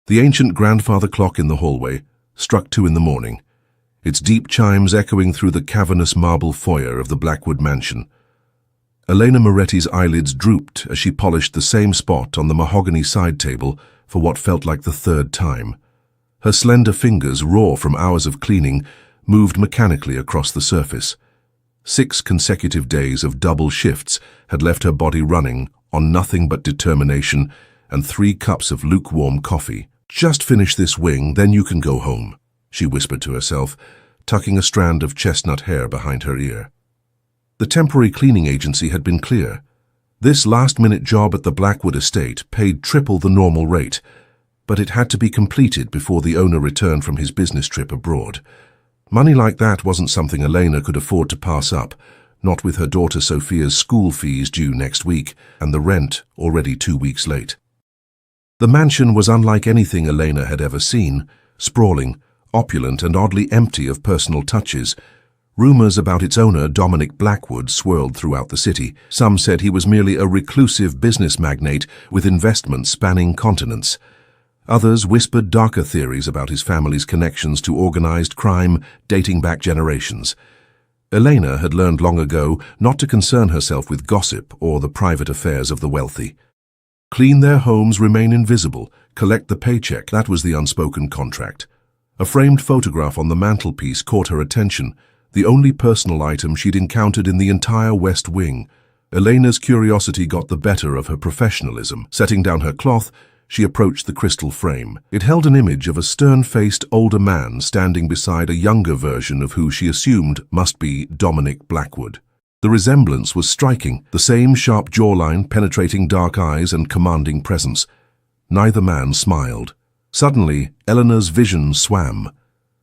The ancient grandfather clock in the hallway struck 2 in the morning, its deep chimes echoing through the cavernous marble foyer of the Blackwood mansion. Elena Moretti's eyelids drooped as she polished the same spot on the mahogany side table for what felt like the 3rd time. Her slender fingers, raw from hours of cleaning, moved mechanically across the surface. 6 consecutive days of double shifts had left her body running on nothing but determination and 3 cups of lukewarm coffee. "Just finish this wing, then you can go home," she whispered to herself, tucking a strand of chestnut hair behind her ear. The temporary cleaning agency had been clear. This last-minute job at the Blackwood estate paid triple the normal rate, but it had to be completed before the owner returned from his business trip abroad. Money like that wasn't something Elena could afford to pass up, not with her daughter Sophia's school fees due next week and the rent already 2 weeks late. The mansion was unlike anything Elena had ever seen, sprawling, opulent and oddly empty of personal touches. Rumors about its owner, Dominic Blackwood, swirled throughout the city. Some said he was merely a reclusive business magnate with investments spanning continents. Others whispered darker theories about his family's connections to organized crime dating back generations. Elena had learned long ago not to concern herself with gossip or the private affairs of the wealthy. Clean their homes, remain invisible, collect the paycheck, that was the unspoken contract. A framed photograph on the mantelpiece caught her attention, the only personal item she'd encountered in the entire West Wing. Elena's curiosity got the better of her professionalism. Setting down her cloth, she approached the crystal frame. It held an image of a stern-faced older man standing beside a younger version of who she assumed must be Dominic Blackwood. The resemblance was striking, the same sharp jawline, penetrating dark eyes and commanding presence. Neither man smiled. Suddenly, Eleanor's vision swam.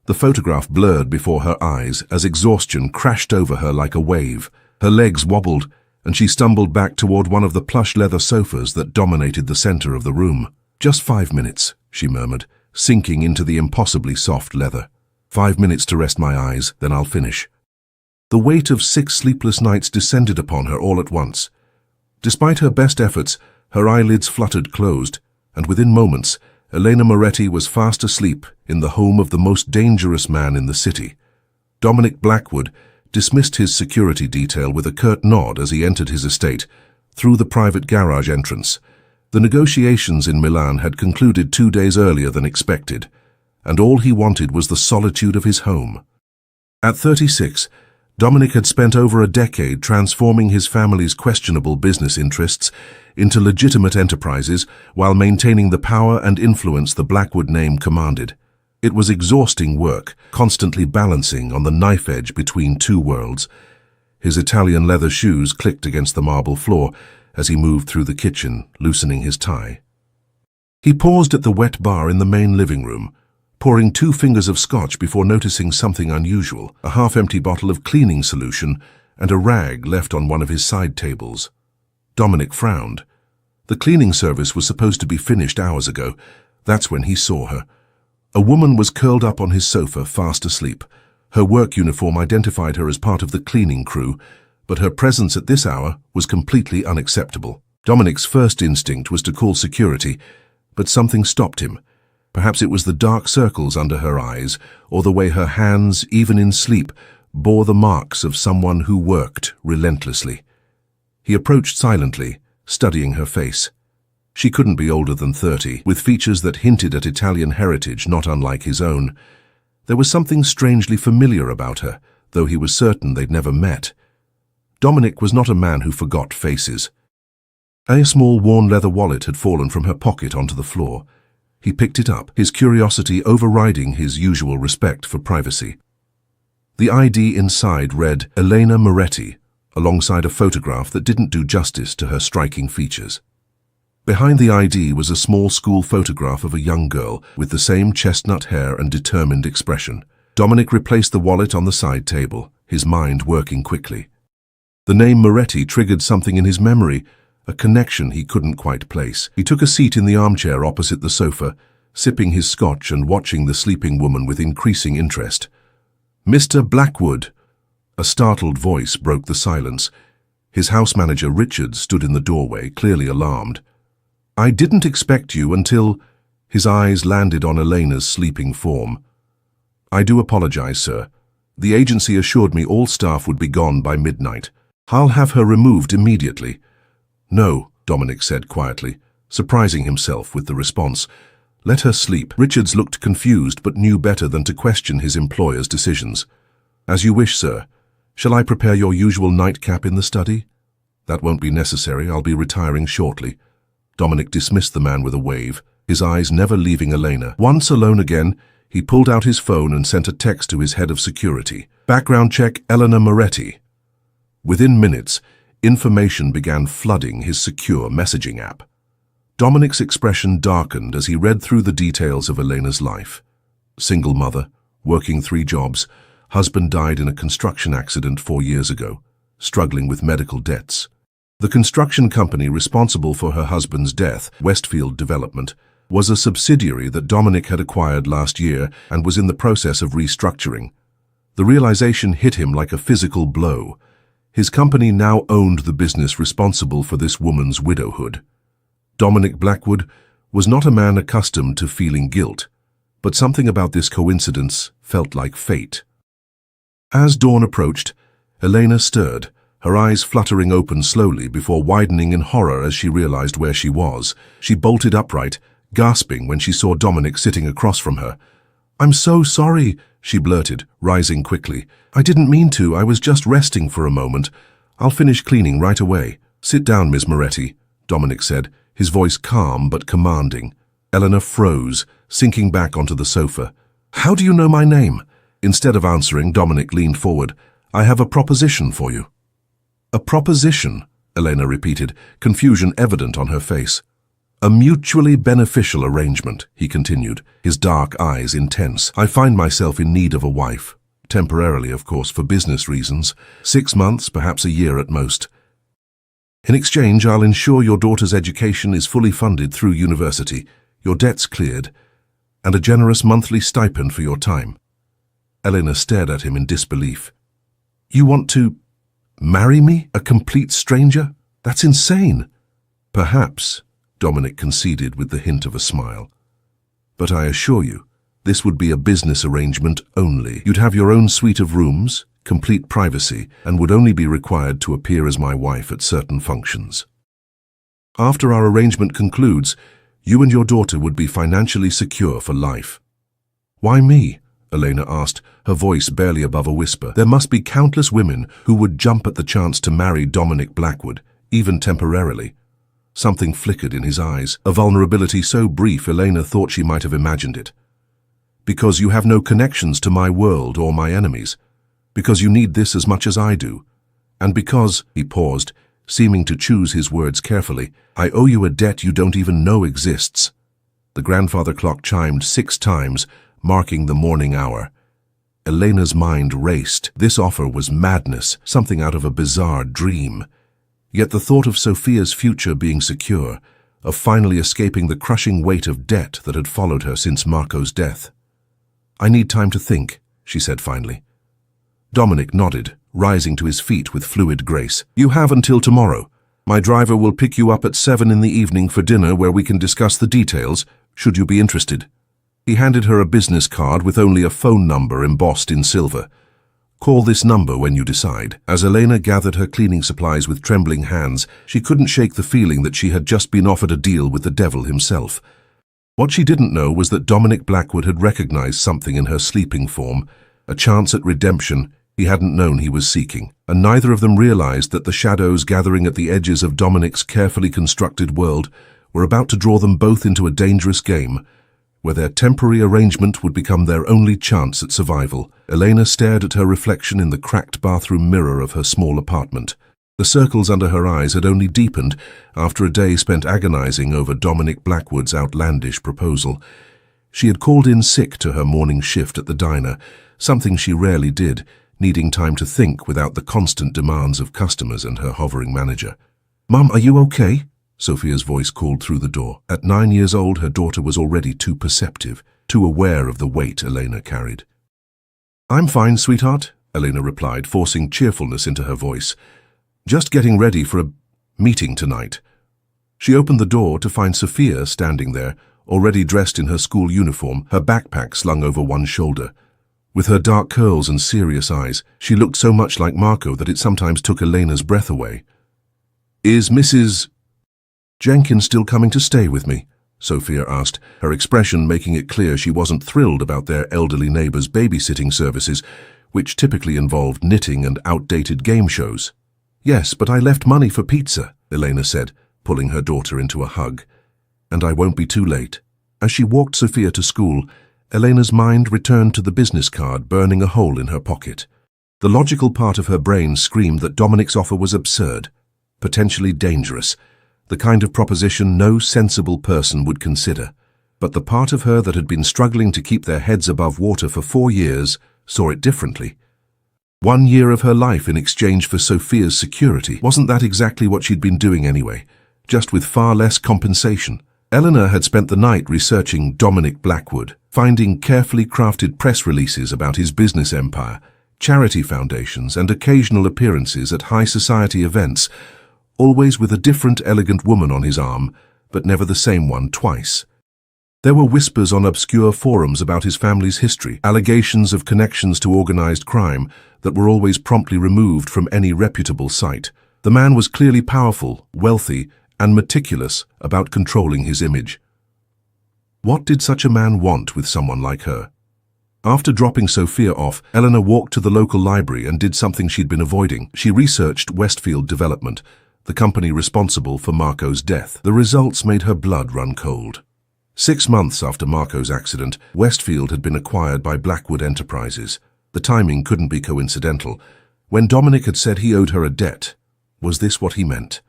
The photograph blurred before her eyes as exhaustion crashed over her like a wave. Her legs wobbled, and she stumbled back toward one of the plush leather sofas that dominated the center of the room. "Just 5 minutes," she murmured, sinking into the impossibly soft leather. 5 minutes to rest my eyes, then I'll finish." The weight of 6 sleepless nights descended upon her all at once. Despite her best efforts, her eyelids fluttered closed, and within moments, Elena Moretti was fast asleep in the home of the most dangerous man in the city. Dominic Blackwood dismissed his security detail with a curt nod as he entered his estate, through the private garage entrance. The negotiations in Milan had concluded 2 days earlier than expected, and all he wanted was the solitude of his home. At 36, Dominic had spent over a decade transforming his family's questionable business interests into legitimate enterprises while maintaining the power and influence the Blackwood name commanded. It was exhausting work, constantly balancing on the knife edge between 2 worlds. His Italian leather shoes clicked against the marble floor as he moved through the kitchen, loosening his tie. He paused at the wet bar in the main living room, pouring 2 fingers of scotch before noticing something unusual, a half-empty bottle of cleaning solution and a rag left on one of his side tables. Dominic frowned. The cleaning service was supposed to be finished hours ago. That's when he saw her. A woman was curled up on his sofa, fast asleep. Her work uniform identified her as part of the cleaning crew, but her presence at this hour was completely unacceptable. Dominic's first instinct was to call security, but something stopped him. Perhaps it was the dark circles under her eyes, or the way her hands, even in sleep, bore the marks of someone who worked relentlessly. He approached silently, studying her face. She couldn't be older than 30, with features that hinted at Italian heritage not unlike his own. There was something strangely familiar about her, though he was certain they'd never met. Dominic was not a man who forgot faces. A small worn leather wallet had fallen from her pocket onto the floor. He picked it up, his curiosity overriding his usual respect for privacy. The ID inside read Elena Moretti, alongside a photograph that didn't do justice to her striking features. Behind the ID was a small school photograph of a young girl with the same chestnut hair and determined expression. Dominic replaced the wallet on the side table, his mind working quickly. The name Moretti triggered something in his memory, a connection he couldn't quite place. He took a seat in the armchair opposite the sofa, sipping his scotch and watching the sleeping woman with increasing interest. "Mr. Blackwood!" A startled voice broke the silence. His house manager, Richard, stood in the doorway, clearly alarmed. "I didn't expect you until—" His eyes landed on Elena's sleeping form. "I do apologize, sir. The agency assured me all staff would be gone by midnight. I'll have her removed immediately." "No," Dominic said quietly, surprising himself with the response. "Let her sleep." Richards looked confused but knew better than to question his employer's decisions. "As you wish, sir. Shall I prepare your usual nightcap in the study?" "That won't be necessary. I'll be retiring shortly." Dominic dismissed the man with a wave, his eyes never leaving Elena. Once alone again, he pulled out his phone and sent a text to his head of security. "Background check Elena Moretti." Within minutes, information began flooding his secure messaging app. Dominic's expression darkened as he read through the details of Elena's life. Single mother, working 3 jobs, husband died in a construction accident 4 years ago, struggling with medical debts. The construction company responsible for her husband's death, Westfield Development, was a subsidiary that Dominic had acquired last year and was in the process of restructuring. The realization hit him like a physical blow. His company now owned the business responsible for this woman's widowhood. Dominic Blackwood was not a man accustomed to feeling guilt, but something about this coincidence felt like fate. As dawn approached, Elena stirred, her eyes fluttering open slowly before widening in horror as she realized where she was. She bolted upright, gasping when she saw Dominic sitting across from her. "I'm so sorry," she blurted, rising quickly. "I didn't mean to. I was just resting for a moment. I'll finish cleaning right away." "Sit down, Miss Moretti," Dominic said, his voice calm but commanding. Elena froze, sinking back onto the sofa. "How do you know my name?" Instead of answering, Dominic leaned forward. "I have a proposition for you." "A proposition?" Elena repeated, confusion evident on her face. "A mutually beneficial arrangement," he continued, his dark eyes intense. "I find myself in need of a wife. Temporarily, of course, for business reasons. 6 months, perhaps a year at most. In exchange, I'll ensure your daughter's education is fully funded through university, your debts cleared, and a generous monthly stipend for your time." Elena stared at him in disbelief. "You want to marry me, a complete stranger? That's insane." "Perhaps," Dominic conceded with the hint of a smile. "But I assure you, this would be a business arrangement only. You'd have your own suite of rooms, complete privacy, and would only be required to appear as my wife at certain functions. After our arrangement concludes, you and your daughter would be financially secure for life." "Why me?" Elena asked, her voice barely above a whisper. "There must be countless women who would jump at the chance to marry Dominic Blackwood, even temporarily." Something flickered in his eyes, a vulnerability so brief Elena thought she might have imagined it. "Because you have no connections to my world or my enemies. Because you need this as much as I do. And because," he paused, seeming to choose his words carefully, "I owe you a debt you don't even know exists." The grandfather clock chimed 6 times, marking the morning hour. Elena's mind raced. This offer was madness, something out of a bizarre dream. Yet the thought of Sophia's future being secure, of finally escaping the crushing weight of debt that had followed her since Marco's death. "I need time to think," she said finally. Dominic nodded, rising to his feet with fluid grace. "You have until tomorrow. My driver will pick you up at 7 in the evening for dinner where we can discuss the details, should you be interested." He handed her a business card with only a phone number embossed in silver. "Call this number when you decide." As Elena gathered her cleaning supplies with trembling hands, she couldn't shake the feeling that she had just been offered a deal with the devil himself. What she didn't know was that Dominic Blackwood had recognized something in her sleeping form, a chance at redemption he hadn't known he was seeking, and neither of them realized that the shadows gathering at the edges of Dominic's carefully constructed world were about to draw them both into a dangerous game, where their temporary arrangement would become their only chance at survival. Elena stared at her reflection in the cracked bathroom mirror of her small apartment. The circles under her eyes had only deepened after a day spent agonizing over Dominic Blackwood's outlandish proposal. She had called in sick to her morning shift at the diner, something she rarely did, needing time to think without the constant demands of customers and her hovering manager. "Mum, are you okay?" Sophia's voice called through the door. At 9 years old, her daughter was already too perceptive, too aware of the weight Elena carried. "I'm fine, sweetheart," Elena replied, forcing cheerfulness into her voice. "Just getting ready for a meeting tonight." She opened the door to find Sophia standing there, already dressed in her school uniform, her backpack slung over one shoulder. With her dark curls and serious eyes, she looked so much like Marco that it sometimes took Elena's breath away. "Is Mrs. Jenkins still coming to stay with me?" Sophia asked, her expression making it clear she wasn't thrilled about their elderly neighbor's babysitting services, which typically involved knitting and outdated game shows. "Yes, but I left money for pizza," Elena said, pulling her daughter into a hug. "And I won't be too late." As she walked Sophia to school, Elena's mind returned to the business card burning a hole in her pocket. The logical part of her brain screamed that Dominic's offer was absurd, potentially dangerous, the kind of proposition no sensible person would consider. But the part of her that had been struggling to keep their heads above water for 4 years saw it differently. 1 year of her life in exchange for Sophia's security. Wasn't that exactly what she'd been doing anyway, just with far less compensation? Eleanor had spent the night researching Dominic Blackwood, finding carefully crafted press releases about his business empire, charity foundations, and occasional appearances at high society events, always with a different elegant woman on his arm, but never the same one twice. There were whispers on obscure forums about his family's history, allegations of connections to organized crime that were always promptly removed from any reputable site. The man was clearly powerful, wealthy, and meticulous about controlling his image. What did such a man want with someone like her? After dropping Sophia off, Eleanor walked to the local library and did something she'd been avoiding. She researched Westfield Development, the company responsible for Marco's death. The results made her blood run cold. 6 months after Marco's accident, Westfield had been acquired by Blackwood Enterprises. The timing couldn't be coincidental. When Dominic had said he owed her a debt, was this what he meant?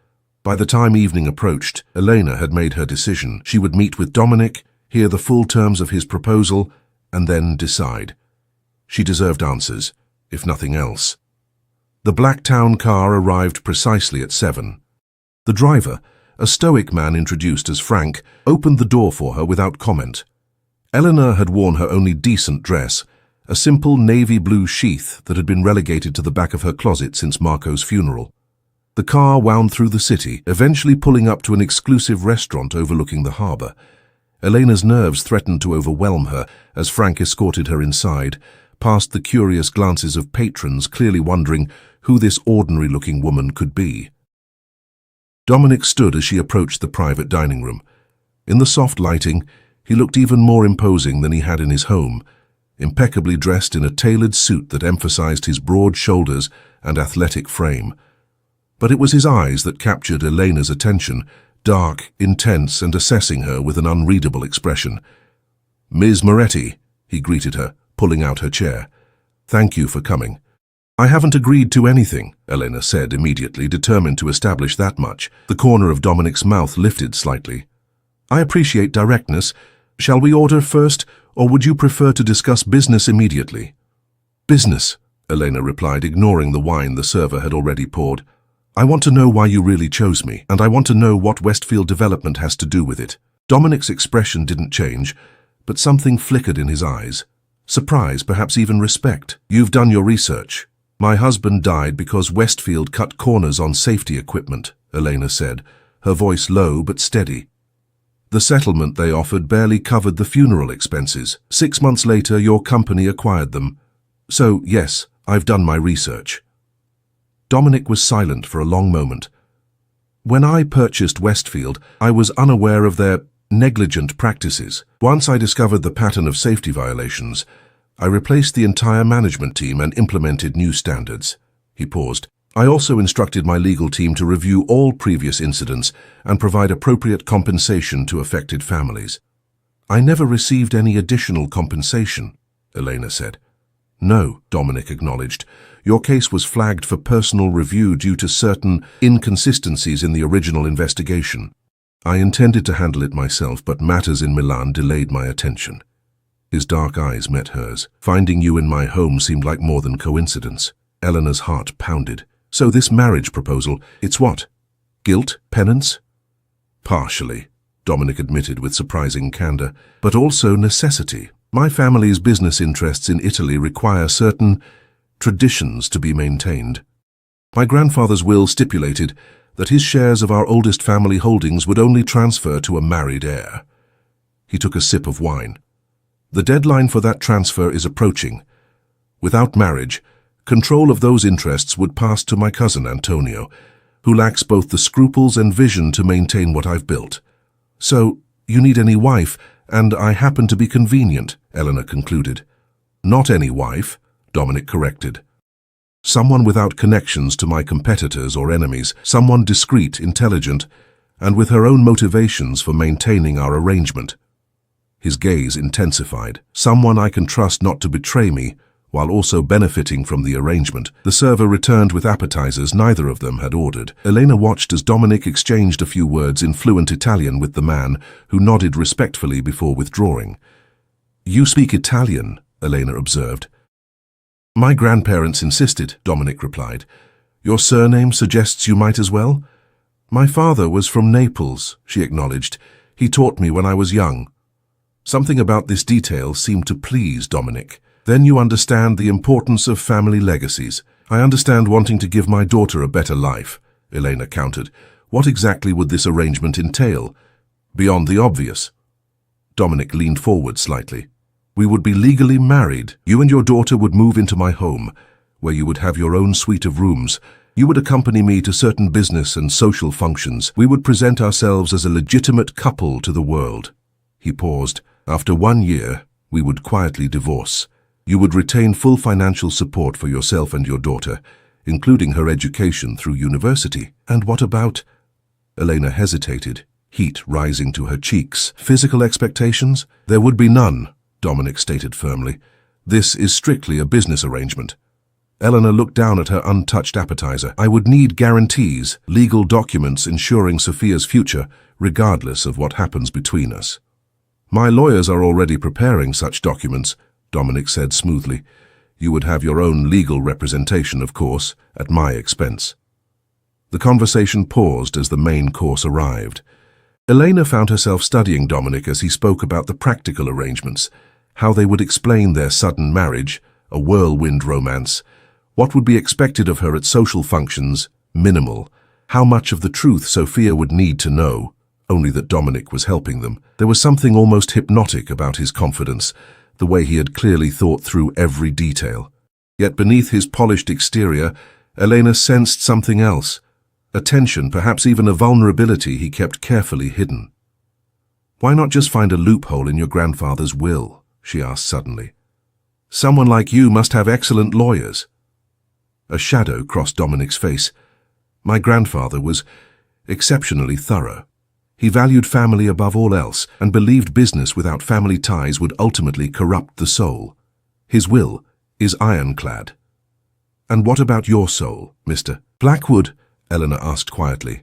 By the time evening approached, Elena had made her decision. She would meet with Dominic, hear the full terms of his proposal, and then decide. She deserved answers, if nothing else. The Blacktown car arrived precisely at 7. The driver, a stoic man introduced as Frank, opened the door for her without comment. Eleanor had worn her only decent dress, a simple navy blue sheath that had been relegated to the back of her closet since Marco's funeral. The car wound through the city, eventually pulling up to an exclusive restaurant overlooking the harbor. Elena's nerves threatened to overwhelm her as Frank escorted her inside, past the curious glances of patrons clearly wondering who this ordinary-looking woman could be. Dominic stood as she approached the private dining room. In the soft lighting, he looked even more imposing than he had in his home, impeccably dressed in a tailored suit that emphasized his broad shoulders and athletic frame. But it was his eyes that captured Elena's attention, dark, intense, and assessing her with an unreadable expression. "Ms. Moretti," he greeted her, pulling out her chair. "Thank you for coming." "I haven't agreed to anything," Elena said immediately, determined to establish that much. The corner of Dominic's mouth lifted slightly. "I appreciate directness. Shall we order first, or would you prefer to discuss business immediately?" "Business," Elena replied, ignoring the wine the server had already poured. "I want to know why you really chose me, and I want to know what Westfield Development has to do with it." Dominic's expression didn't change, but something flickered in his eyes. Surprise, perhaps even respect. "You've done your research. My husband died because Westfield cut corners on safety equipment," Elena said, her voice low but steady. "The settlement they offered barely covered the funeral expenses. 6 months later, your company acquired them. So, yes, I've done my research." Dominic was silent for a long moment. "When I purchased Westfield, I was unaware of their negligent practices. Once I discovered the pattern of safety violations, I replaced the entire management team and implemented new standards." He paused. "I also instructed my legal team to review all previous incidents and provide appropriate compensation to affected families." "I never received any additional compensation," Elena said. "No," Dominic acknowledged. "Your case was flagged for personal review due to certain inconsistencies in the original investigation. I intended to handle it myself, but matters in Milan delayed my attention." His dark eyes met hers. "Finding you in my home seemed like more than coincidence." Eleanor's heart pounded. "So this marriage proposal, it's what? Guilt? Penance?" "Partially," Dominic admitted with surprising candor, "but also necessity. My family's business interests in Italy require certain traditions to be maintained. My grandfather's will stipulated that his shares of our oldest family holdings would only transfer to a married heir." He took a sip of wine. The deadline for that transfer is approaching. Without marriage, control of those interests would pass to my cousin Antonio, who lacks both the scruples and vision to maintain what I've built. So, you need any wife, and I happen to be convenient, Eleanor concluded. Not any wife, Dominic corrected. Someone without connections to my competitors or enemies, someone discreet, intelligent, and with her own motivations for maintaining our arrangement. His gaze intensified. Someone I can trust not to betray me, while also benefiting from the arrangement. The server returned with appetizers neither of them had ordered. Elena watched as Dominic exchanged a few words in fluent Italian with the man, who nodded respectfully before withdrawing. "You speak Italian," Elena observed. "My grandparents insisted," Dominic replied. "Your surname suggests you might as well?" "My father was from Naples," she acknowledged. "He taught me when I was young." Something about this detail seemed to please Dominic. "Then you understand the importance of family legacies." "I understand wanting to give my daughter a better life," Elena countered. "What exactly would this arrangement entail? Beyond the obvious." Dominic leaned forward slightly. "We would be legally married. You and your daughter would move into my home, where you would have your own suite of rooms. You would accompany me to certain business and social functions. We would present ourselves as a legitimate couple to the world." He paused. "After 1 year, we would quietly divorce. You would retain full financial support for yourself and your daughter, including her education through university." "And what about—" Elena hesitated, heat rising to her cheeks. "Physical expectations?" "There would be none," Dominic stated firmly. "This is strictly a business arrangement." Eleanor looked down at her untouched appetizer. "I would need guarantees, legal documents ensuring Sophia's future, regardless of what happens between us." "My lawyers are already preparing such documents," Dominic said smoothly. "You would have your own legal representation, of course, at my expense." The conversation paused as the main course arrived. Elena found herself studying Dominic as he spoke about the practical arrangements, how they would explain their sudden marriage, a whirlwind romance. What would be expected of her at social functions? Minimal. How much of the truth Sophia would need to know? Only that Dominic was helping them. There was something almost hypnotic about his confidence, the way he had clearly thought through every detail. Yet beneath his polished exterior, Elena sensed something else, a tension, perhaps even a vulnerability he kept carefully hidden. "Why not just find a loophole in your grandfather's will?" she asked suddenly. "Someone like you must have excellent lawyers." A shadow crossed Dominic's face. "My grandfather was exceptionally thorough. He valued family above all else and believed business without family ties would ultimately corrupt the soul. His will is ironclad." "And what about your soul, Mr. Blackwood?" Eleanor asked quietly.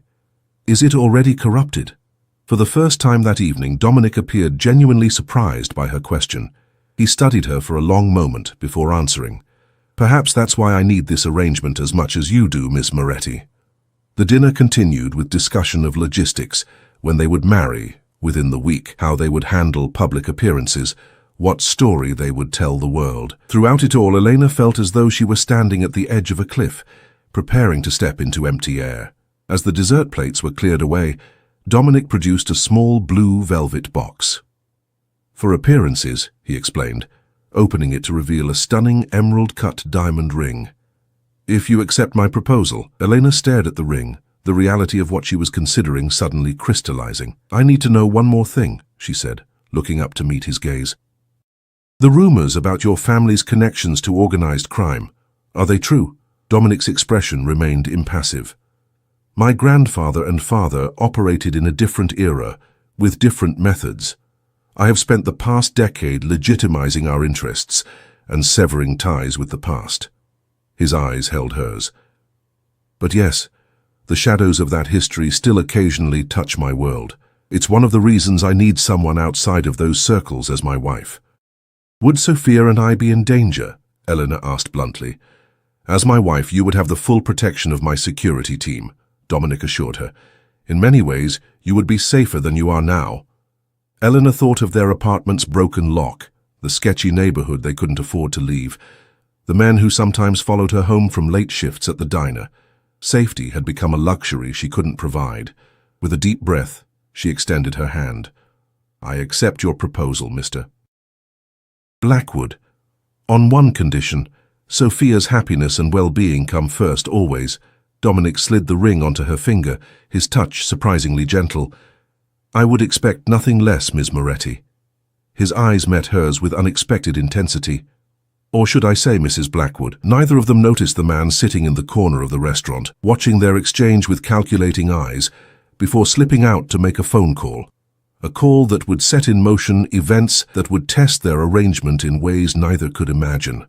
"Is it already corrupted?" For the first time that evening, Dominic appeared genuinely surprised by her question. He studied her for a long moment before answering. "Perhaps that's why I need this arrangement as much as you do, Miss Moretti." The dinner continued with discussion of logistics, when they would marry, within the week, how they would handle public appearances, what story they would tell the world. Throughout it all, Elena felt as though she were standing at the edge of a cliff, preparing to step into empty air. As the dessert plates were cleared away, Dominic produced a small blue velvet box. "For appearances," he explained, opening it to reveal a stunning emerald-cut diamond ring. "If you accept my proposal." Elena stared at the ring, the reality of what she was considering suddenly crystallizing. "I need to know one more thing," she said, looking up to meet his gaze. "The rumors about your family's connections to organized crime, are they true?" Dominic's expression remained impassive. "My grandfather and father operated in a different era, with different methods. I have spent the past decade legitimizing our interests and severing ties with the past." His eyes held hers. "But yes, the shadows of that history still occasionally touch my world. It's one of the reasons I need someone outside of those circles as my wife." "Would Sophia and I be in danger?" Eleanor asked bluntly. "As my wife, you would have the full protection of my security team," Dominic assured her. "In many ways, you would be safer than you are now." Eleanor thought of their apartment's broken lock, the sketchy neighborhood they couldn't afford to leave, the men who sometimes followed her home from late shifts at the diner. Safety had become a luxury she couldn't provide. With a deep breath, she extended her hand. I accept your proposal, Mr. Blackwood. On one condition, Sophia's happiness and well-being come first always. Dominic slid the ring onto her finger, his touch surprisingly gentle. I would expect nothing less, Ms. Moretti. His eyes met hers with unexpected intensity. Or should I say, Mrs. Blackwood? Neither of them noticed the man sitting in the corner of the restaurant, watching their exchange with calculating eyes, before slipping out to make a phone call. A call that would set in motion events that would test their arrangement in ways neither could imagine.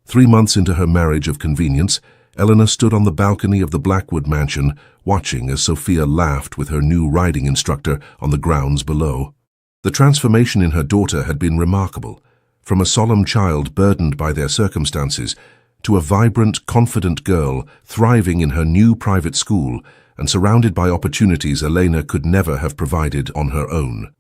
3 months into her marriage of convenience, Eleanor stood on the balcony of the Blackwood mansion, watching as Sophia laughed with her new riding instructor on the grounds below. The transformation in her daughter had been remarkable, from a solemn child burdened by their circumstances to a vibrant, confident girl thriving in her new private school and surrounded by opportunities Elena could never have provided on her own.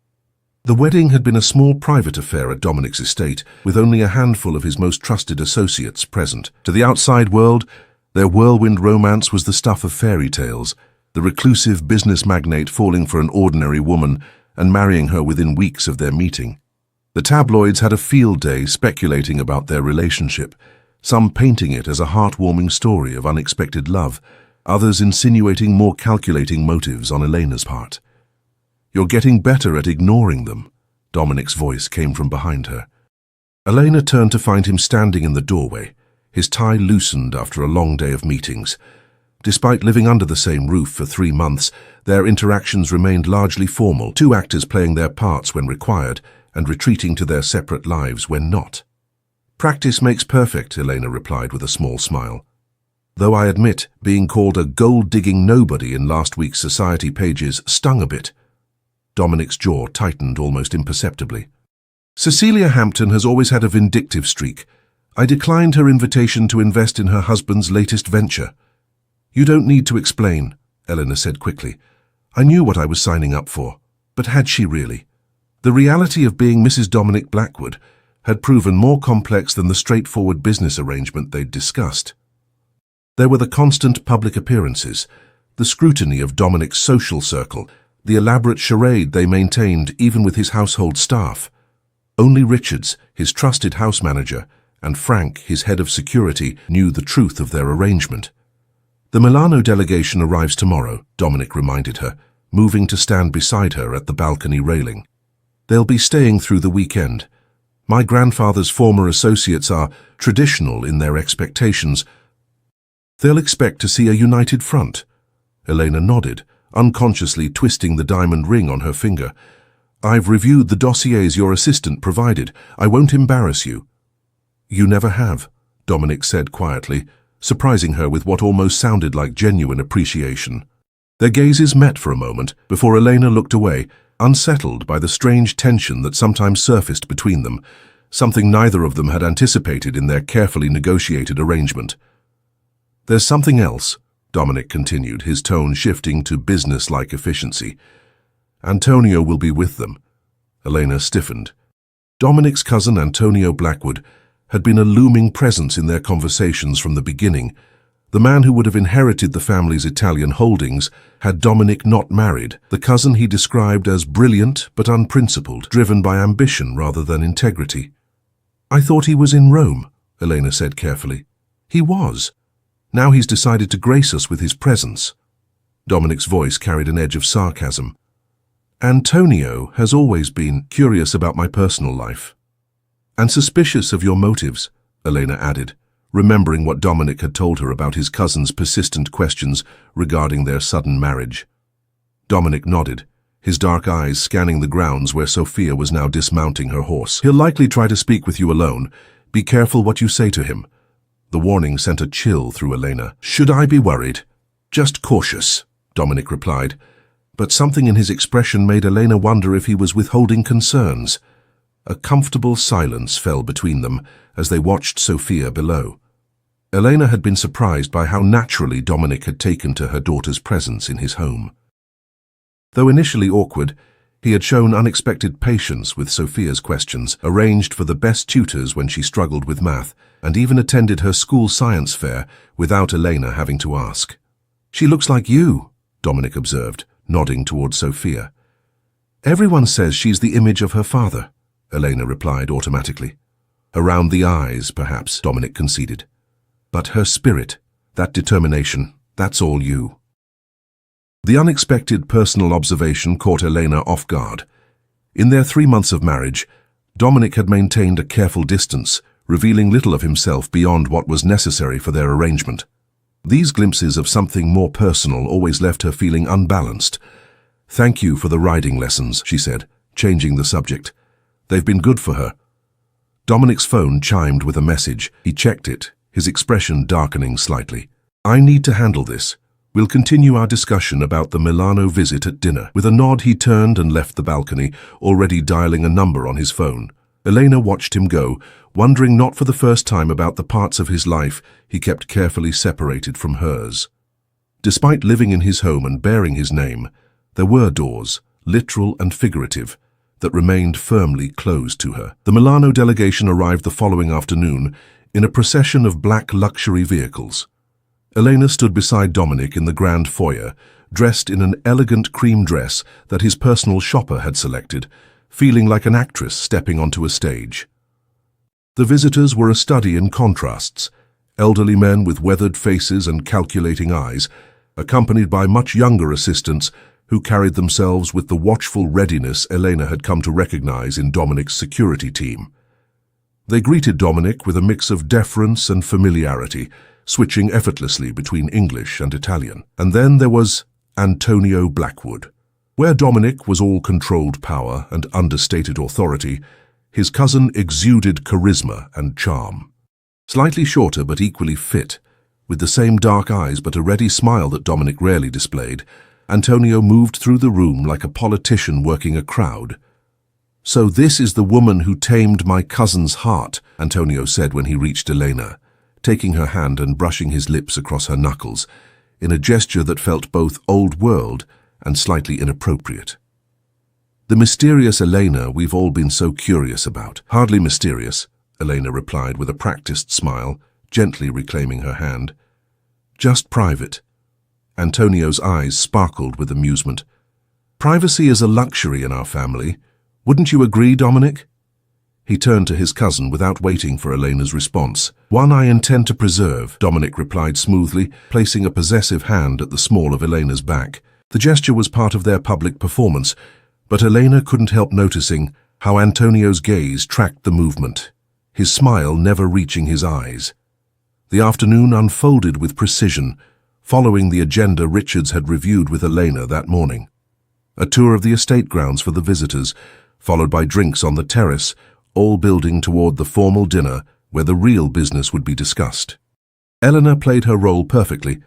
The wedding had been a small private affair at Dominic's estate, with only a handful of his most trusted associates present. To the outside world, their whirlwind romance was the stuff of fairy tales, the reclusive business magnate falling for an ordinary woman and marrying her within weeks of their meeting. The tabloids had a field day speculating about their relationship, some painting it as a heartwarming story of unexpected love, others insinuating more calculating motives on Elena's part. You're getting better at ignoring them, Dominic's voice came from behind her. Elena turned to find him standing in the doorway, his tie loosened after a long day of meetings. Despite living under the same roof for 3 months, their interactions remained largely formal, 2 actors playing their parts when required and retreating to their separate lives when not. Practice makes perfect, Elena replied with a small smile. Though I admit being called a gold-digging nobody in last week's society pages stung a bit. Dominic's jaw tightened almost imperceptibly. Cecilia Hampton has always had a vindictive streak. I declined her invitation to invest in her husband's latest venture. You don't need to explain, Eleanor said quickly. I knew what I was signing up for, but had she really? The reality of being Mrs. Dominic Blackwood had proven more complex than the straightforward business arrangement they'd discussed. There were the constant public appearances, the scrutiny of Dominic's social circle, the elaborate charade they maintained even with his household staff. Only Richards, his trusted house manager, and Frank, his head of security, knew the truth of their arrangement. The Milano delegation arrives tomorrow, Dominic reminded her, moving to stand beside her at the balcony railing. They'll be staying through the weekend. My grandfather's former associates are traditional in their expectations. They'll expect to see a united front. Elena nodded, unconsciously twisting the diamond ring on her finger. I've reviewed the dossiers your assistant provided. I won't embarrass you. You never have, Dominic said quietly, surprising her with what almost sounded like genuine appreciation. Their gazes met for a moment before Elena looked away, unsettled by the strange tension that sometimes surfaced between them, something neither of them had anticipated in their carefully negotiated arrangement. There's something else, Dominic continued, his tone shifting to business-like efficiency. Antonio will be with them. Elena stiffened. Dominic's cousin Antonio Blackwood had been a looming presence in their conversations from the beginning. The man who would have inherited the family's Italian holdings had Dominic not married, the cousin he described as brilliant but unprincipled, driven by ambition rather than integrity. I thought he was in Rome, Elena said carefully. He was. Now he's decided to grace us with his presence. Dominic's voice carried an edge of sarcasm. Antonio has always been curious about my personal life. And suspicious of your motives, Elena added, remembering what Dominic had told her about his cousin's persistent questions regarding their sudden marriage. Dominic nodded, his dark eyes scanning the grounds where Sophia was now dismounting her horse. He'll likely try to speak with you alone. Be careful what you say to him. The warning sent a chill through Elena. Should I be worried? Just cautious, Dominic replied, but something in his expression made Elena wonder if he was withholding concerns. A comfortable silence fell between them as they watched Sophia below. Elena had been surprised by how naturally Dominic had taken to her daughter's presence in his home. Though initially awkward, he had shown unexpected patience with Sophia's questions, arranged for the best tutors when she struggled with math, and even attended her school science fair without Elena having to ask. She looks like you, Dominic observed, nodding toward Sophia. Everyone says she's the image of her father, Elena replied automatically. Around the eyes, perhaps, Dominic conceded. But her spirit, that determination, that's all you. The unexpected personal observation caught Elena off guard. In their 3 months of marriage, Dominic had maintained a careful distance, revealing little of himself beyond what was necessary for their arrangement. These glimpses of something more personal always left her feeling unbalanced. "Thank you for the riding lessons," she said, changing the subject. "They've been good for her." Dominic's phone chimed with a message. He checked it, his expression darkening slightly. "I need to handle this. We'll continue our discussion about the Milano visit at dinner." With a nod, he turned and left the balcony, already dialing a number on his phone. Elena watched him go, wondering not for the first time about the parts of his life he kept carefully separated from hers. Despite living in his home and bearing his name, there were doors, literal and figurative, that remained firmly closed to her. The Milano delegation arrived the following afternoon in a procession of black luxury vehicles. Elena stood beside Dominic in the grand foyer, dressed in an elegant cream dress that his personal shopper had selected, feeling like an actress stepping onto a stage. The visitors were a study in contrasts, elderly men with weathered faces and calculating eyes, accompanied by much younger assistants who carried themselves with the watchful readiness Elena had come to recognize in Dominic's security team. They greeted Dominic with a mix of deference and familiarity, switching effortlessly between English and Italian. And then there was Antonio Blackwood. Where Dominic was all controlled power and understated authority, his cousin exuded charisma and charm. Slightly shorter but equally fit, with the same dark eyes but a ready smile that Dominic rarely displayed, Antonio moved through the room like a politician working a crowd. "So this is the woman who tamed my cousin's heart," Antonio said when he reached Elena, taking her hand and brushing his lips across her knuckles, in a gesture that felt both old-world and slightly inappropriate. "The mysterious Elena we've all been so curious about." "Hardly mysterious," Elena replied with a practiced smile, gently reclaiming her hand. "Just private." Antonio's eyes sparkled with amusement. "Privacy is a luxury in our family. Wouldn't you agree, Dominic?" He turned to his cousin without waiting for Elena's response. "One I intend to preserve," Dominic replied smoothly, placing a possessive hand at the small of Elena's back. The gesture was part of their public performance, but Elena couldn't help noticing how Antonio's gaze tracked the movement, his smile never reaching his eyes. The afternoon unfolded with precision, following the agenda Richards had reviewed with Elena that morning. A tour of the estate grounds for the visitors, followed by drinks on the terrace, all building toward the formal dinner where the real business would be discussed. Eleanor played her role perfectly,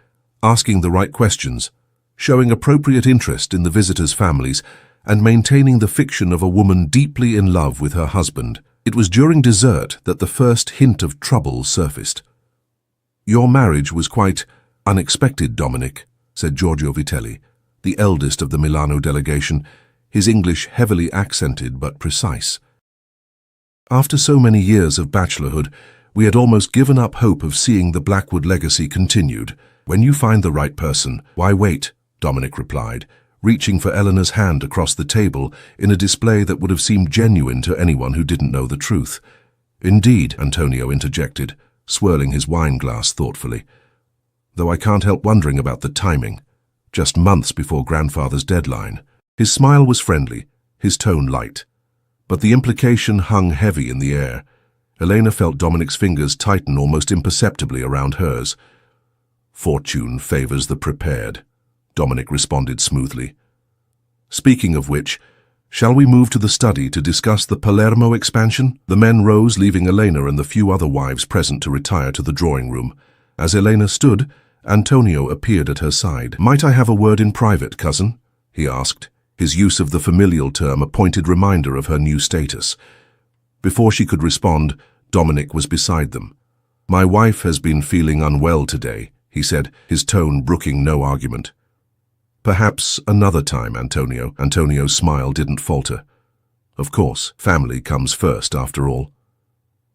asking the right questions, showing appropriate interest in the visitors' families, and maintaining the fiction of a woman deeply in love with her husband. It was during dessert that the first hint of trouble surfaced. "Your marriage was quite unexpected, Dominic," said Giorgio Vitelli, the eldest of the Milano delegation, his English heavily accented but precise. "After so many years of bachelorhood, we had almost given up hope of seeing the Blackwood legacy continued. When you find the right person, why wait?" Dominic replied, reaching for Eleanor's hand across the table in a display that would have seemed genuine to anyone who didn't know the truth. "Indeed," Antonio interjected, swirling his wine glass thoughtfully. "Though I can't help wondering about the timing, just months before grandfather's deadline." His smile was friendly, his tone light, but the implication hung heavy in the air. Elena felt Dominic's fingers tighten almost imperceptibly around hers. "Fortune favors the prepared," Dominic responded smoothly. "Speaking of which, shall we move to the study to discuss the Palermo expansion?" The men rose, leaving Elena and the few other wives present to retire to the drawing room. As Elena stood, Antonio appeared at her side. "Might I have a word in private, cousin?" he asked, his use of the familial term a pointed reminder of her new status. Before she could respond, Dominic was beside them. "My wife has been feeling unwell today," he said, his tone brooking no argument. "Perhaps another time, Antonio." Antonio's smile didn't falter. Of course, family comes first, after all.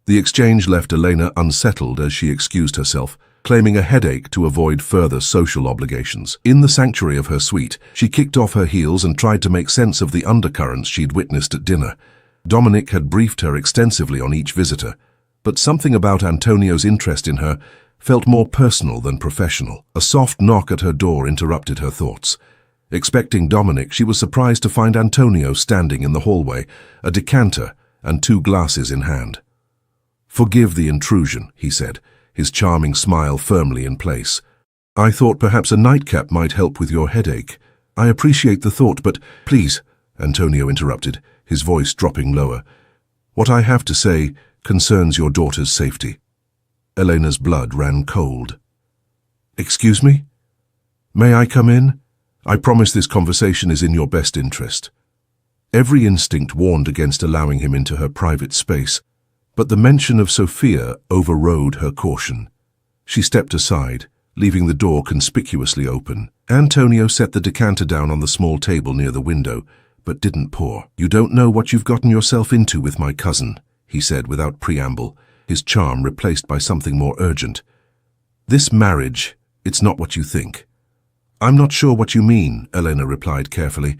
The exchange left Elena unsettled as she excused herself. claiming a headache to avoid further social obligations. In the sanctuary of her suite, she kicked off her heels and tried to make sense of the undercurrents she'd witnessed at dinner. Dominic had briefed her extensively on each visitor, but something about Antonio's interest in her felt more personal than professional. A soft knock at her door interrupted her thoughts. Expecting Dominic, she was surprised to find Antonio standing in the hallway, a decanter and 2 glasses in hand. "Forgive the intrusion," he said, his charming smile firmly in place. "I thought perhaps a nightcap might help with your headache. I appreciate the thought, but—" "Please," Antonio interrupted, his voice dropping lower. "What I have to say concerns your daughter's safety." Elena's blood ran cold. "Excuse me? May I come in? I promise this conversation is in your best interest." Every instinct warned against allowing him into her private space, but the mention of Sophia overrode her caution. She stepped aside, leaving the door conspicuously open. Antonio set the decanter down on the small table near the window, but didn't pour. "You don't know what you've gotten yourself into with my cousin," he said without preamble, his charm replaced by something more urgent. "This marriage, it's not what you think." "I'm not sure what you mean," Elena replied carefully.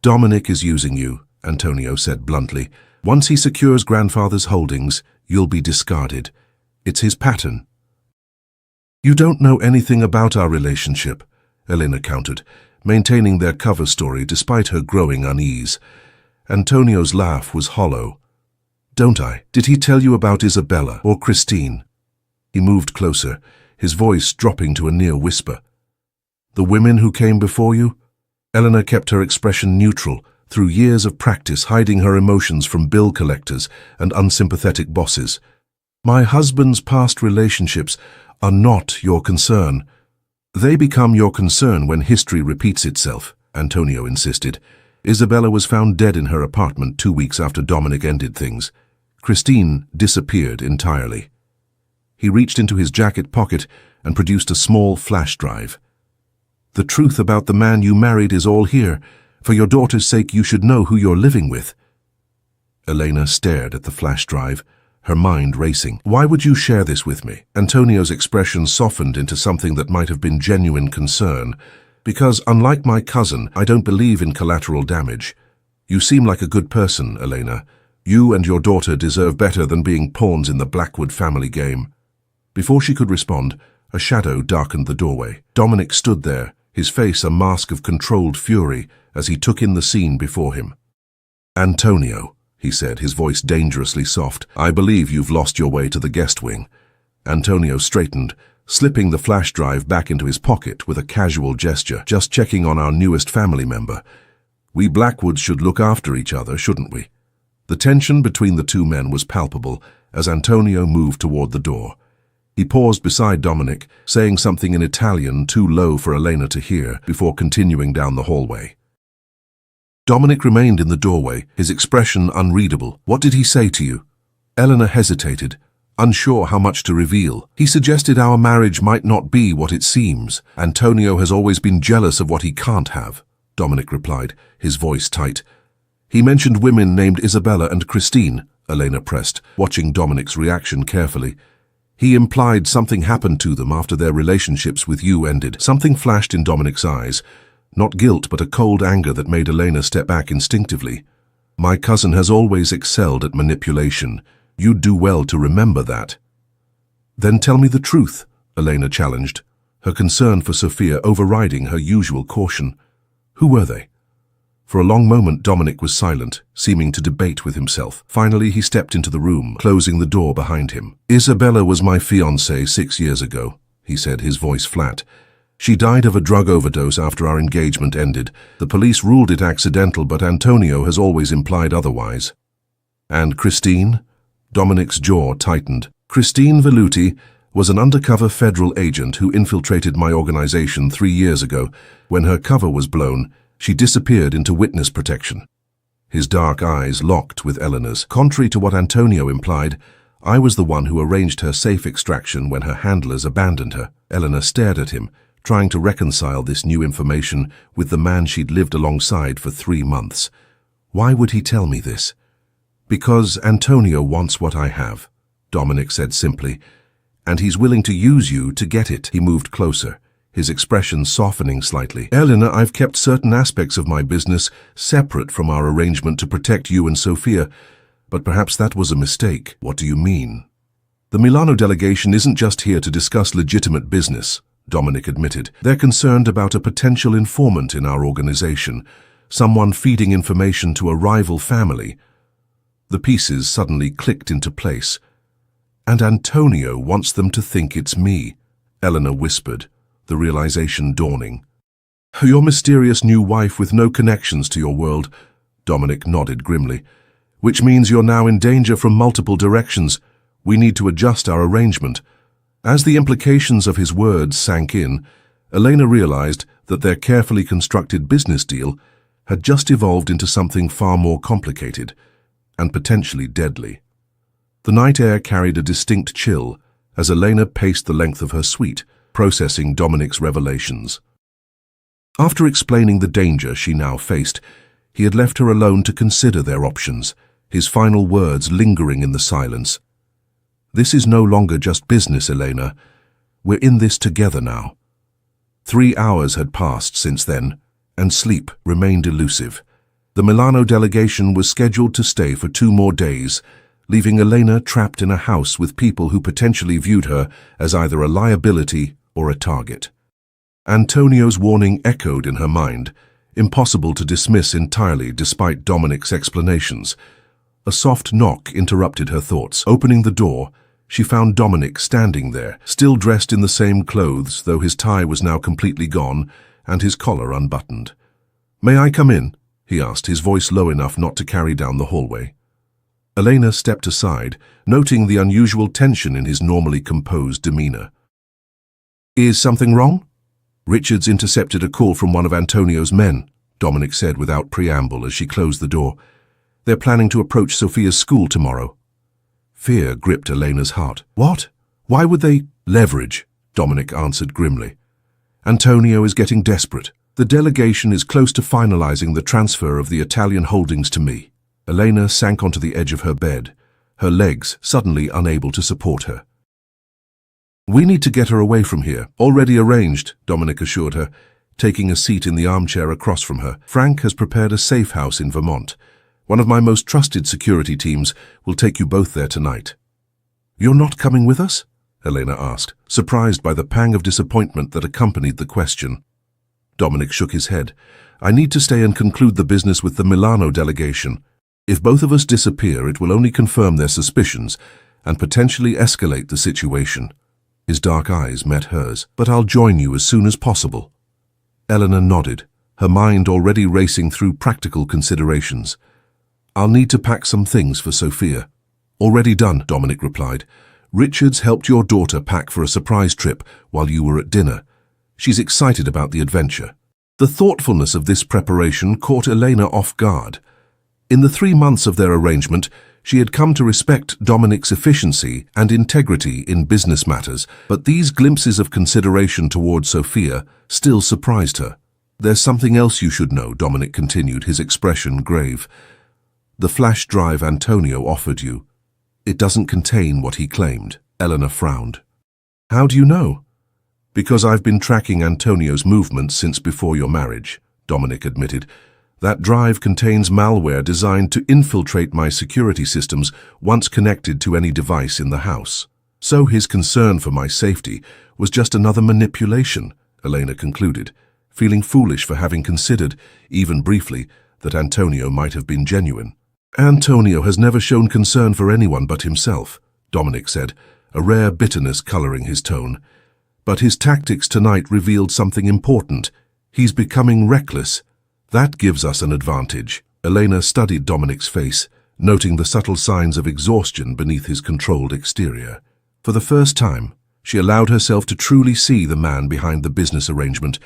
"Dominic is using you," Antonio said bluntly. "Once he secures grandfather's holdings, you'll be discarded. It's his pattern." "You don't know anything about our relationship," Elena countered, maintaining their cover story despite her growing unease. Antonio's laugh was hollow. "Don't I? Did he tell you about Isabella or Christine?" He moved closer, his voice dropping to a near whisper. "The women who came before you?" Elena kept her expression neutral, through years of practice hiding her emotions from bill collectors and unsympathetic bosses. "My husband's past relationships are not your concern." "They become your concern when history repeats itself," Antonio insisted. "Isabella was found dead in her apartment 2 weeks after Dominic ended things. Christine disappeared entirely." He reached into his jacket pocket and produced a small flash drive. "The truth about the man you married is all here. For your daughter's sake, you should know who you're living with." Elena stared at the flash drive, her mind racing. "Why would you share this with me?" Antonio's expression softened into something that might have been genuine concern. "Because, unlike my cousin, I don't believe in collateral damage. You seem like a good person, Elena. You and your daughter deserve better than being pawns in the Blackwood family game." Before she could respond, a shadow darkened the doorway. Dominic stood there, his face a mask of controlled fury, as he took in the scene before him. "Antonio," he said, his voice dangerously soft, "I believe you've lost your way to the guest wing." Antonio straightened, slipping the flash drive back into his pocket with a casual gesture. "Just checking on our newest family member. We Blackwoods should look after each other, shouldn't we?" The tension between the 2 men was palpable as Antonio moved toward the door. He paused beside Dominic, saying something in Italian too low for Elena to hear, before continuing down the hallway. Dominic remained in the doorway, his expression unreadable. "What did he say to you?" Elena hesitated, unsure how much to reveal. "He suggested our marriage might not be what it seems. Antonio has always been jealous of what he can't have," Dominic replied, his voice tight. "He mentioned women named Isabella and Christine," Elena pressed, watching Dominic's reaction carefully. "He implied something happened to them after their relationships with you ended." Something flashed in Dominic's eyes. Not guilt, but a cold anger that made Elena step back instinctively. "My cousin has always excelled at manipulation. You'd do well to remember that." "Then tell me the truth," Elena challenged, her concern for Sophia overriding her usual caution. "Who were they?" For a long moment Dominic was silent, seeming to debate with himself. Finally he stepped into the room, closing the door behind him. "Isabella was my fiancée 6 years ago," he said, his voice flat. "She died of a drug overdose after our engagement ended. The police ruled it accidental, but Antonio has always implied otherwise." "And Christine?" Dominic's jaw tightened. "Christine Velluti was an undercover federal agent who infiltrated my organization 3 years ago. When her cover was blown, she disappeared into witness protection." His dark eyes locked with Elena's. "Contrary to what Antonio implied, I was the one who arranged her safe extraction when her handlers abandoned her." Elena stared at him, trying to reconcile this new information with the man she'd lived alongside for 3 months. "Why would he tell me this?" "Because Antonio wants what I have," Dominic said simply. and he's willing to use you to get it. He moved closer, his expression softening slightly. Elena, I've kept certain aspects of my business separate from our arrangement to protect you and Sophia, but perhaps that was a mistake. What do you mean? The Milano delegation isn't just here to discuss legitimate business, Dominic admitted. They're concerned about a potential informant in our organization, someone feeding information to a rival family. The pieces suddenly clicked into place. And Antonio wants them to think it's me, Eleanor whispered, the realization dawning. Your mysterious new wife with no connections to your world, Dominic nodded grimly, which means you're now in danger from multiple directions. We need to adjust our arrangement. As the implications of his words sank in, Elena realized that their carefully constructed business deal had just evolved into something far more complicated and potentially deadly. The night air carried a distinct chill as Elena paced the length of her suite, processing Dominic's revelations. After explaining the danger she now faced, he had left her alone to consider their options, his final words lingering in the silence. This is no longer just business, Elena. We're in this together now. 3 hours had passed since then, and sleep remained elusive. The Milano delegation was scheduled to stay for 2 more days, leaving Elena trapped in a house with people who potentially viewed her as either a liability or a target. Antonio's warning echoed in her mind, impossible to dismiss entirely despite Dominic's explanations. A soft knock interrupted her thoughts. Opening the door, she found Dominic standing there, still dressed in the same clothes, though his tie was now completely gone and his collar unbuttoned. "May I come in?" he asked, his voice low enough not to carry down the hallway. Elena stepped aside, noting the unusual tension in his normally composed demeanor. "Is something wrong?" "Richards intercepted a call from one of Antonio's men," Dominic said without preamble as she closed the door. "They're planning to approach Sophia's school tomorrow." Fear gripped Elena's heart. "What? Why would they—" "Leverage," Dominic answered grimly. "Antonio is getting desperate. The delegation is close to finalizing the transfer of the Italian holdings to me." Elena sank onto the edge of her bed, her legs suddenly unable to support her. "We need to get her away from here. Already arranged," Dominic assured her, taking a seat in the armchair across from her. "Frank has prepared a safe house in Vermont. One of my most trusted security teams will take you both there tonight." "You're not coming with us?" Elena asked, surprised by the pang of disappointment that accompanied the question. Dominic shook his head. "I need to stay and conclude the business with the Milano delegation. If both of us disappear, it will only confirm their suspicions and potentially escalate the situation." His dark eyes met hers. "But I'll join you as soon as possible." Eleanor nodded, her mind already racing through practical considerations. "I'll need to pack some things for Sophia." "Already done," Dominic replied. "Richards helped your daughter pack for a surprise trip while you were at dinner. She's excited about the adventure." The thoughtfulness of this preparation caught Elena off guard. In the 3 months of their arrangement, she had come to respect Dominic's efficiency and integrity in business matters, but these glimpses of consideration toward Sophia still surprised her. "There's something else you should know," Dominic continued, his expression grave. "The flash drive Antonio offered you. It doesn't contain what he claimed." Eleanor frowned. "How do you know?" "Because I've been tracking Antonio's movements since before your marriage," Dominic admitted. "That drive contains malware designed to infiltrate my security systems once connected to any device in the house. So his concern for my safety was just another manipulation," Elena concluded, feeling foolish for having considered, even briefly, that Antonio might have been genuine. "Antonio has never shown concern for anyone but himself," Dominic said, a rare bitterness coloring his tone. "But his tactics tonight revealed something important. He's becoming reckless. That gives us an advantage." Elena studied Dominic's face, noting the subtle signs of exhaustion beneath his controlled exterior. For the first time, she allowed herself to truly see the man behind the business arrangement,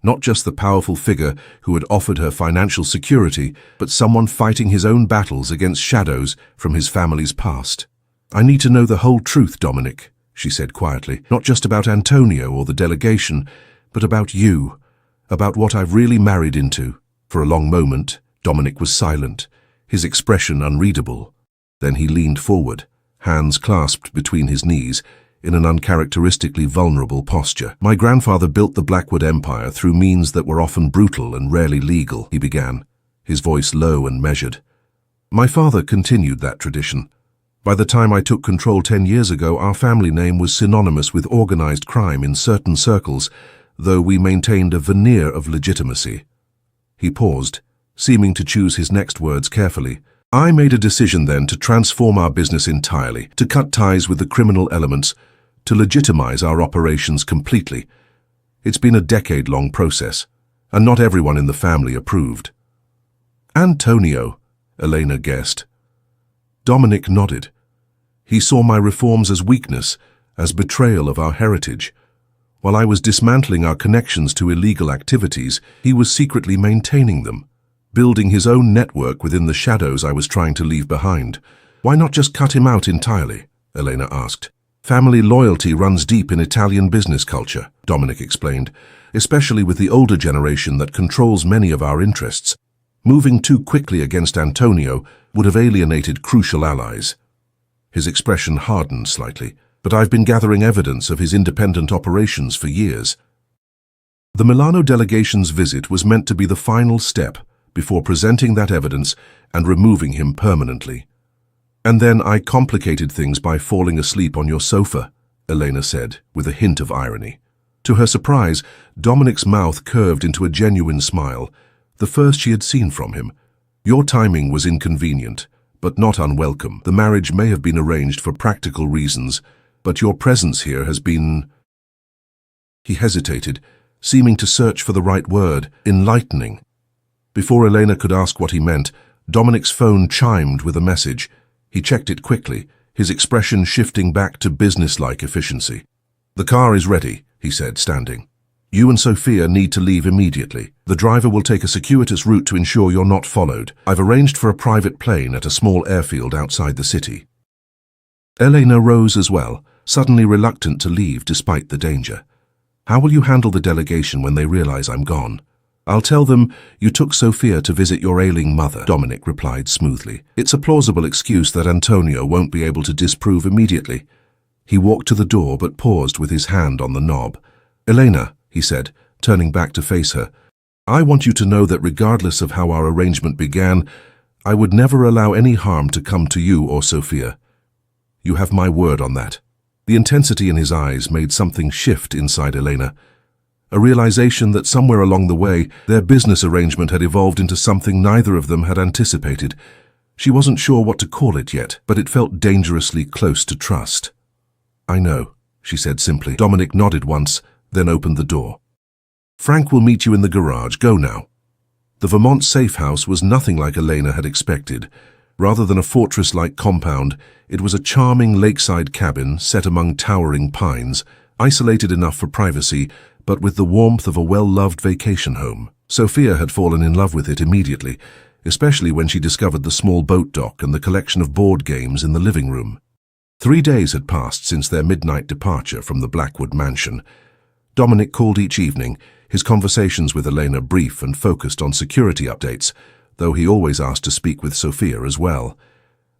not just the powerful figure who had offered her financial security, but someone fighting his own battles against shadows from his family's past. "I need to know the whole truth, Dominic," she said quietly, "not just about Antonio or the delegation, but about you, about what I've really married into." For a long moment, Dominic was silent, his expression unreadable. Then he leaned forward, hands clasped between his knees, in an uncharacteristically vulnerable posture. "My grandfather built the Blackwood Empire through means that were often brutal and rarely legal," he began, his voice low and measured. "My father continued that tradition. By the time I took control 10 years ago, our family name was synonymous with organized crime in certain circles, though we maintained a veneer of legitimacy." He paused, seeming to choose his next words carefully. "I made a decision then to transform our business entirely, to cut ties with the criminal elements, to legitimize our operations completely. It's been a decade-long process, and not everyone in the family approved." "Antonio," Elena guessed. Dominic nodded. He saw my reforms as weakness, as betrayal of our heritage. While I was dismantling our connections to illegal activities, he was secretly maintaining them, building his own network within the shadows I was trying to leave behind. "Why not just cut him out entirely?" Elena asked. "Family loyalty runs deep in Italian business culture," Dominic explained, "especially with the older generation that controls many of our interests. Moving too quickly against Antonio would have alienated crucial allies." His expression hardened slightly, "But I've been gathering evidence of his independent operations for years." The Milano delegation's visit was meant to be the final step before presenting that evidence and removing him permanently. "And then I complicated things by falling asleep on your sofa," Elena said, with a hint of irony. To her surprise, Dominic's mouth curved into a genuine smile, the first she had seen from him. "Your timing was inconvenient, but not unwelcome. The marriage may have been arranged for practical reasons, but your presence here has been—" He hesitated, seeming to search for the right word. "Enlightening." Before Elena could ask what he meant, Dominic's phone chimed with a message. He checked it quickly, his expression shifting back to businesslike efficiency. "The car is ready," he said, standing. "You and Sophia need to leave immediately. The driver will take a circuitous route to ensure you're not followed. I've arranged for a private plane at a small airfield outside the city." Elena rose as well, suddenly reluctant to leave despite the danger. "How will you handle the delegation when they realize I'm gone?" "I'll tell them you took Sophia to visit your ailing mother," Dominic replied smoothly. "It's a plausible excuse that Antonio won't be able to disprove immediately." He walked to the door but paused with his hand on the knob. "Elena," he said, turning back to face her, "I want you to know that regardless of how our arrangement began, I would never allow any harm to come to you or Sophia. You have my word on that." The intensity in his eyes made something shift inside Elena. A realization that somewhere along the way, their business arrangement had evolved into something neither of them had anticipated. She wasn't sure what to call it yet, but it felt dangerously close to trust. "I know," she said simply. Dominic nodded once, then opened the door. "Frank will meet you in the garage. Go now." The Vermont safe house was nothing like Elena had expected. Rather than a fortress-like compound, it was a charming lakeside cabin set among towering pines, isolated enough for privacy, but with the warmth of a well-loved vacation home. Sophia had fallen in love with it immediately, especially when she discovered the small boat dock and the collection of board games in the living room. 3 days had passed since their midnight departure from the Blackwood mansion. Dominic called each evening, his conversations with Elena brief and focused on security updates, though he always asked to speak with Sophia as well.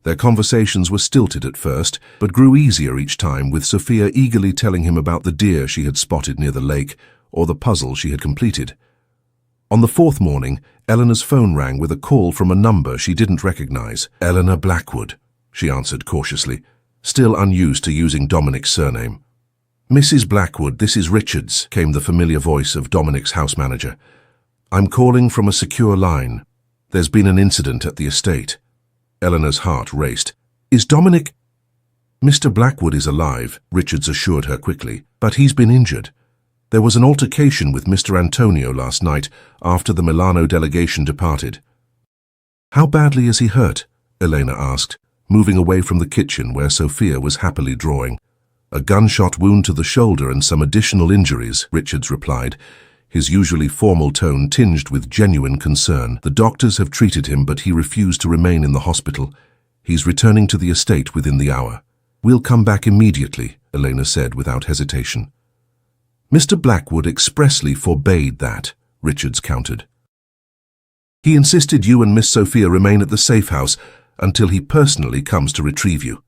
Their conversations were stilted at first, but grew easier each time, with Sophia eagerly telling him about the deer she had spotted near the lake or the puzzle she had completed. On the 4th morning, Eleanor's phone rang with a call from a number she didn't recognize. "Eleanor Blackwood," she answered cautiously, still unused to using Dominic's surname. "Mrs. Blackwood, this is Richards," came the familiar voice of Dominic's house manager. "I'm calling from a secure line. There's been an incident at the estate." Eleanor's heart raced. "Is Dominic—" "Mr. Blackwood is alive," Richards assured her quickly, "but he's been injured. There was an altercation with Mr. Antonio last night after the Milano delegation departed." "How badly is he hurt?" Elena asked, moving away from the kitchen where Sophia was happily drawing. "A gunshot wound to the shoulder and some additional injuries," Richards replied, his usually formal tone tinged with genuine concern. "The doctors have treated him, but he refused to remain in the hospital. He's returning to the estate within the hour." "We'll come back immediately," Elena said without hesitation. "Mr. Blackwood expressly forbade that," Richards countered. "He insisted you and Miss Sophia remain at the safe house until he personally comes to retrieve you."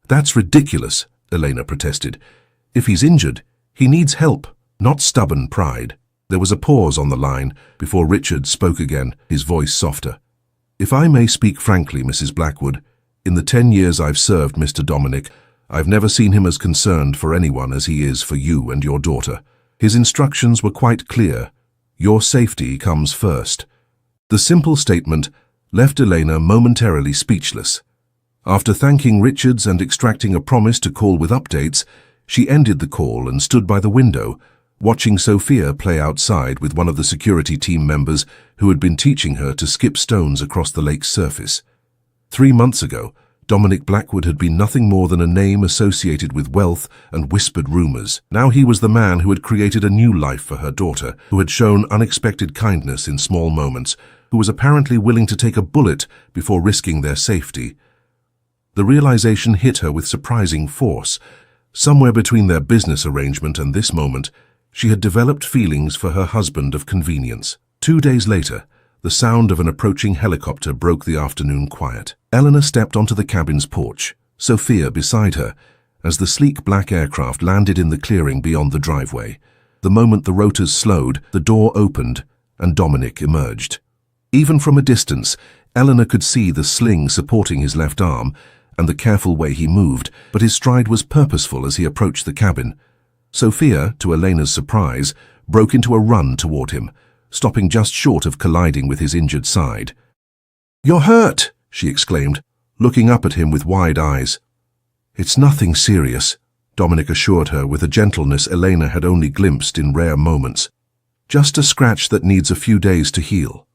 "That's ridiculous," Elena protested. "If he's injured, he needs help, not stubborn pride." There was a pause on the line before Richard spoke again, his voice softer. "If I may speak frankly, Mrs. Blackwood, in the 10 years I've served Mr. Dominic, I've never seen him as concerned for anyone as he is for you and your daughter. His instructions were quite clear. Your safety comes first." The simple statement left Elena momentarily speechless. After thanking Richards and extracting a promise to call with updates, she ended the call and stood by the window, watching Sophia play outside with one of the security team members who had been teaching her to skip stones across the lake's surface. 3 months ago, Dominic Blackwood had been nothing more than a name associated with wealth and whispered rumors. Now he was the man who had created a new life for her daughter, who had shown unexpected kindness in small moments, who was apparently willing to take a bullet before risking their safety. The realization hit her with surprising force. Somewhere between their business arrangement and this moment, she had developed feelings for her husband of convenience. 2 days later, the sound of an approaching helicopter broke the afternoon quiet. Eleanor stepped onto the cabin's porch, Sophia beside her, as the sleek black aircraft landed in the clearing beyond the driveway. The moment the rotors slowed, the door opened, and Dominic emerged. Even from a distance, Eleanor could see the sling supporting his left arm and the careful way he moved, but his stride was purposeful as he approached the cabin. Sophia, to Elena's surprise, broke into a run toward him, stopping just short of colliding with his injured side. "You're hurt!" she exclaimed, looking up at him with wide eyes. "It's nothing serious," Dominic assured her with a gentleness Elena had only glimpsed in rare moments. "Just a scratch that needs a few days to heal.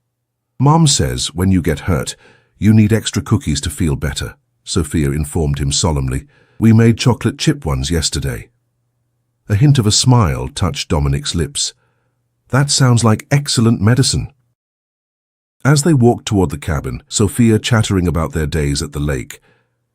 Mom says when you get hurt, you need extra cookies to feel better," Sophia informed him solemnly. "We made chocolate chip ones yesterday." A hint of a smile touched Dominic's lips. "That sounds like excellent medicine." As they walked toward the cabin, Sophia chattering about their days at the lake,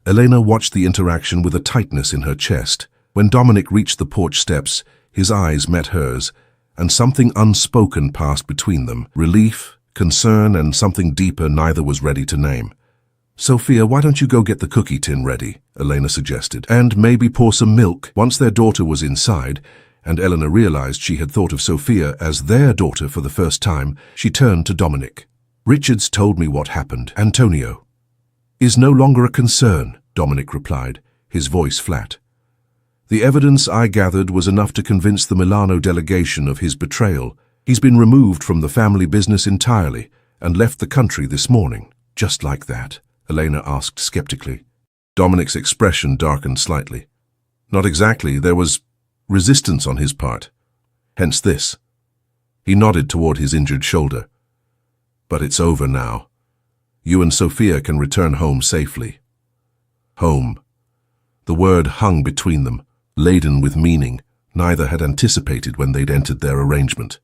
Elena watched the interaction with a tightness in her chest. When Dominic reached the porch steps, his eyes met hers, and something unspoken passed between them. Relief, concern, and something deeper neither was ready to name. "Sophia, why don't you go get the cookie tin ready?" Elena suggested. "And maybe pour some milk." Once their daughter was inside, and Eleanor realized she had thought of Sophia as their daughter for the first time, she turned to Dominic. "Richards told me what happened. Antonio is no longer a concern," Dominic replied, his voice flat. "The evidence I gathered was enough to convince the Milano delegation of his betrayal. He's been removed from the family business entirely and left the country this morning." "Just like that?" Elena asked skeptically. Dominic's expression darkened slightly. "Not exactly. There was resistance on his part. Hence this." He nodded toward his injured shoulder. "But it's over now. You and Sophia can return home safely." Home. The word hung between them, laden with meaning neither had anticipated when they'd entered their arrangement.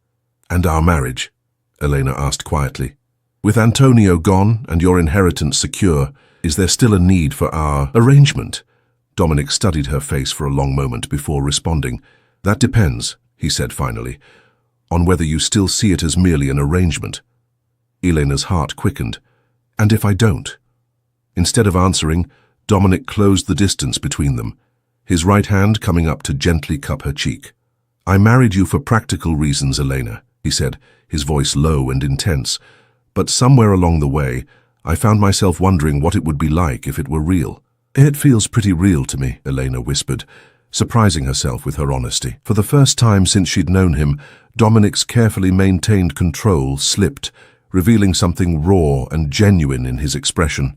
"And our marriage?" Elena asked quietly. "With Antonio gone and your inheritance secure, is there still a need for our arrangement?" Dominic studied her face for a long moment before responding. "That depends," he said finally, "on whether you still see it as merely an arrangement." Elena's heart quickened. "And if I don't?" Instead of answering, Dominic closed the distance between them, his right hand coming up to gently cup her cheek. "I married you for practical reasons, Elena," he said, his voice low and intense. "But somewhere along the way, I found myself wondering what it would be like if it were real." "It feels pretty real to me," Elena whispered, surprising herself with her honesty. For the first time since she'd known him, Dominic's carefully maintained control slipped, revealing something raw and genuine in his expression.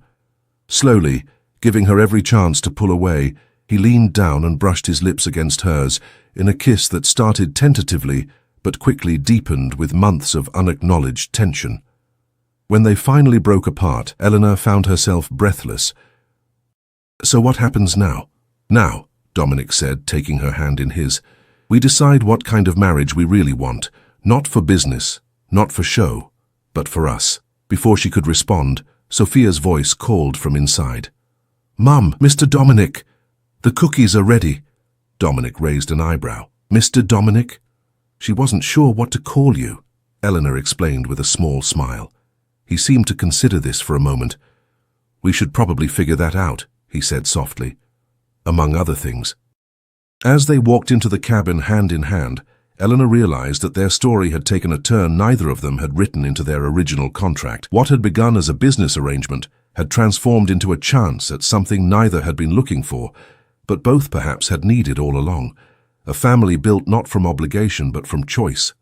Slowly, giving her every chance to pull away, he leaned down and brushed his lips against hers in a kiss that started tentatively but quickly deepened with months of unacknowledged tension. When they finally broke apart, Eleanor found herself breathless. "So what happens now?" "Now," Dominic said, taking her hand in his, "we decide what kind of marriage we really want, not for business, not for show, but for us." Before she could respond, Sophia's voice called from inside. "Mum, Mr. Dominic, the cookies are ready." Dominic raised an eyebrow. "Mr. Dominic?" "She wasn't sure what to call you," Eleanor explained with a small smile. He seemed to consider this for a moment. "We should probably figure that out," he said softly. "Among other things." As they walked into the cabin hand in hand, Eleanor realized that their story had taken a turn neither of them had written into their original contract. What had begun as a business arrangement had transformed into a chance at something neither had been looking for, but both perhaps had needed all along. A family built not from obligation but from choice.